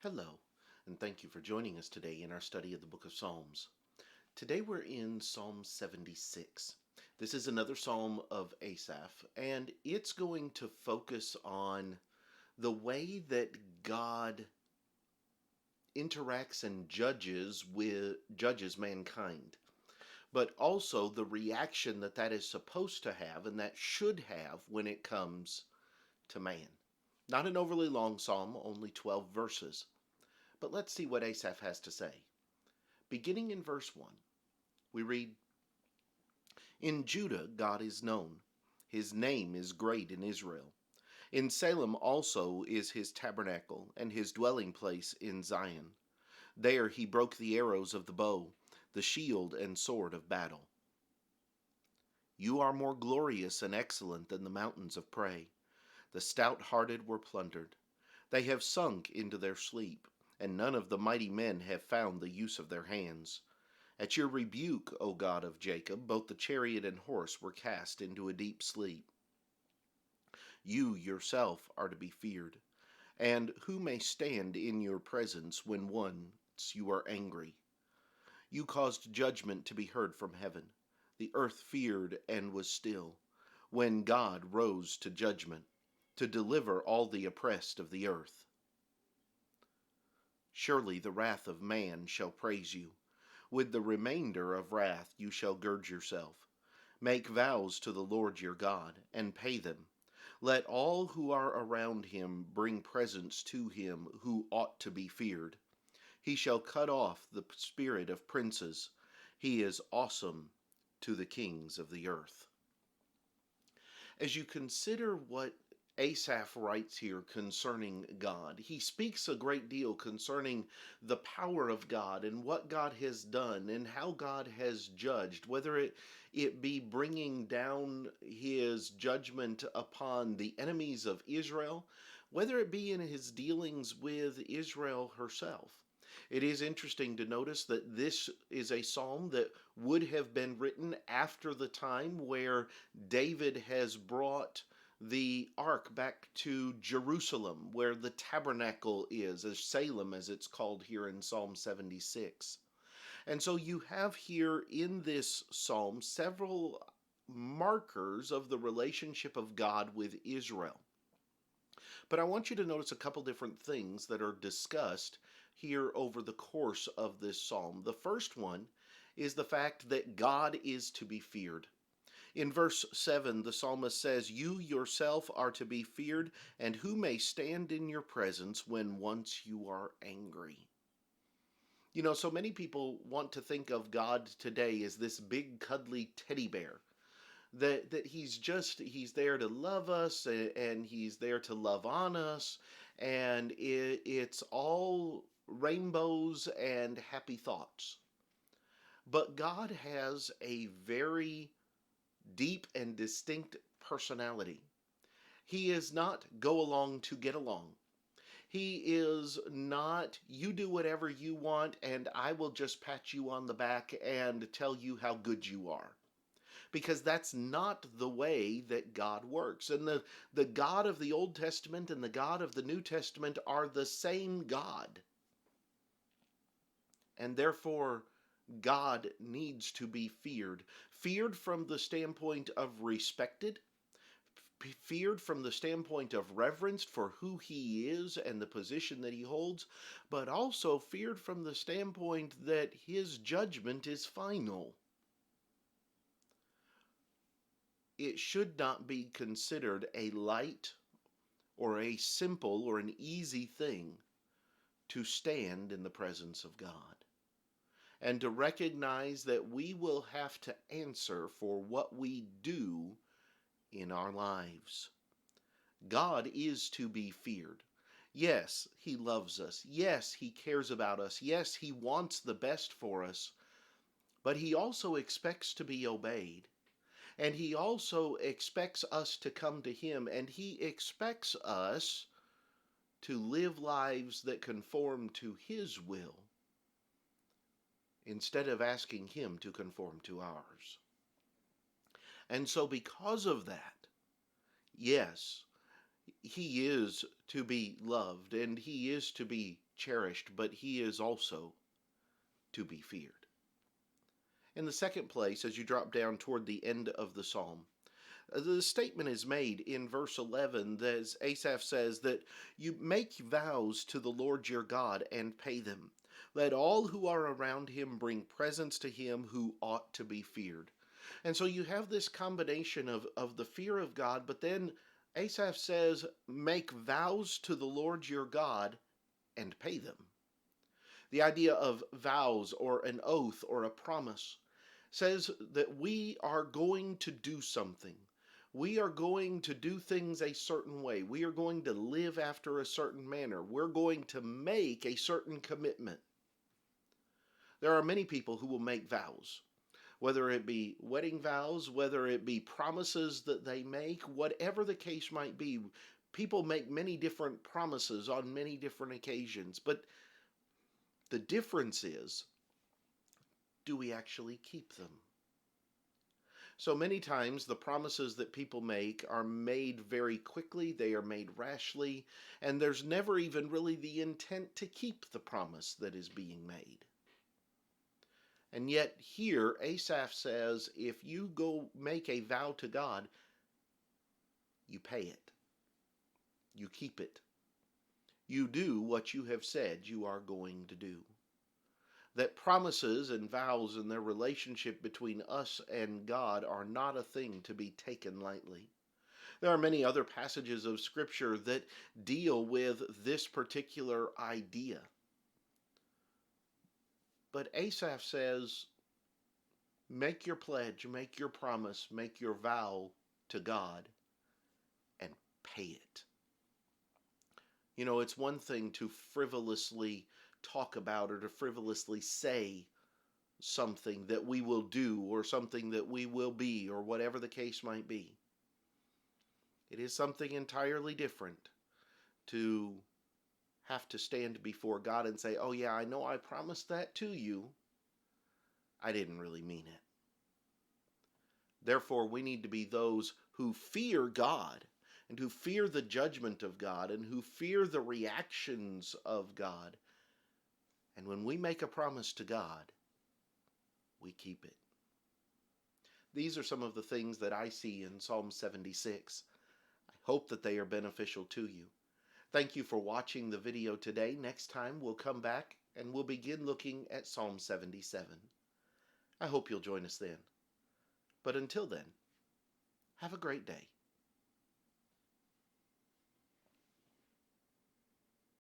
Hello, and thank you for joining us today in our study of the book of Psalms. Today we're in Psalm 76. This is another psalm of Asaph, and it's going to focus on the way that God interacts and judges mankind, but also the reaction that that is supposed to have and that should have when it comes to man. Not an overly long psalm, only 12 verses. But let's see what Asaph has to say. Beginning in verse 1, we read, In Judah God is known. His name is great in Israel. In Salem also is his tabernacle, and his dwelling place in Zion. There he broke the arrows of the bow, the shield and sword of battle. You are more glorious and excellent than the mountains of prey. The stout-hearted were plundered. They have sunk into their sleep, and none of the mighty men have found the use of their hands. At your rebuke, O God of Jacob, both the chariot and horse were cast into a deep sleep. You yourself are to be feared, and who may stand in your presence when once you are angry? You caused judgment to be heard from heaven. The earth feared and was still, when God rose to judgment, to deliver all the oppressed of the earth. Surely the wrath of man shall praise you. With the remainder of wrath you shall gird yourself. Make vows to the Lord your God, and pay them. Let all who are around him bring presents to him who ought to be feared. He shall cut off the spirit of princes. He is awesome to the kings of the earth. As you consider what Asaph writes here concerning God, he speaks a great deal concerning the power of God and what God has done and how God has judged, whether it be bringing down his judgment upon the enemies of Israel, whether it be in his dealings with Israel herself. It is interesting to notice that this is a psalm that would have been written after the time where David has brought the ark back to Jerusalem, where the tabernacle is, as Salem as it's called here in Psalm 76. And so you have here in this psalm several markers of the relationship of God with Israel. But I want you to notice a couple different things that are discussed here over the course of this psalm. The first one is the fact that God is to be feared. In verse 7, the psalmist says, You yourself are to be feared, and who may stand in your presence when once you are angry? You know, so many people want to think of God today as this big cuddly teddy bear. That he's there to love us, and he's there to love on us, and it's all rainbows and happy thoughts. But God has a very deep and distinct personality. He is not go along to get along. He is not you do whatever you want and I will just pat you on the back and tell you how good you are. Because that's not the way that God works. And the God of the Old Testament and the God of the New Testament are the same God. And therefore, God needs to be feared. Feared from the standpoint of respected, feared from the standpoint of reverenced for who he is and the position that he holds, but also feared from the standpoint that his judgment is final. It should not be considered a light or a simple or an easy thing to stand in the presence of God and to recognize that we will have to answer for what we do in our lives. God is to be feared. Yes, he loves us. Yes, he cares about us. Yes, he wants the best for us. But he also expects to be obeyed. And he also expects us to come to him. And he expects us to live lives that conform to his will instead of asking him to conform to ours. And so because of that, yes, he is to be loved and he is to be cherished, but he is also to be feared. In the second place, as you drop down toward the end of the psalm, the statement is made in verse 11 that Asaph says that you make vows to the Lord your God and pay them. Let all who are around him bring presents to him who ought to be feared. And so you have this combination of the fear of God, but then Asaph says, make vows to the Lord your God and pay them. The idea of vows or an oath or a promise says that we are going to do something. We are going to do things a certain way. We are going to live after a certain manner. We're going to make a certain commitment. There are many people who will make vows, whether it be wedding vows, whether it be promises that they make, whatever the case might be. People make many different promises on many different occasions, but the difference is, do we actually keep them? So many times the promises that people make are made very quickly, they are made rashly, and there's never even really the intent to keep the promise that is being made. And yet here Asaph says, if you go make a vow to God, you pay it. You keep it. You do what you have said you are going to do. That promises and vows and their relationship between us and God are not a thing to be taken lightly. There are many other passages of Scripture that deal with this particular idea. But Asaph says, make your pledge, make your promise, make your vow to God, and pay it. You know, it's one thing to frivolously talk about or to frivolously say something that we will do or something that we will be or whatever the case might be. It is something entirely different to have to stand before God and say, oh yeah, I know I promised that to you. I didn't really mean it. Therefore, we need to be those who fear God and who fear the judgment of God and who fear the reactions of God. And when we make a promise to God, we keep it. These are some of the things that I see in Psalm 76. I hope that they are beneficial to you. Thank you for watching the video today. Next time we'll come back and we'll begin looking at Psalm 77. I hope you'll join us then. But until then, have a great day.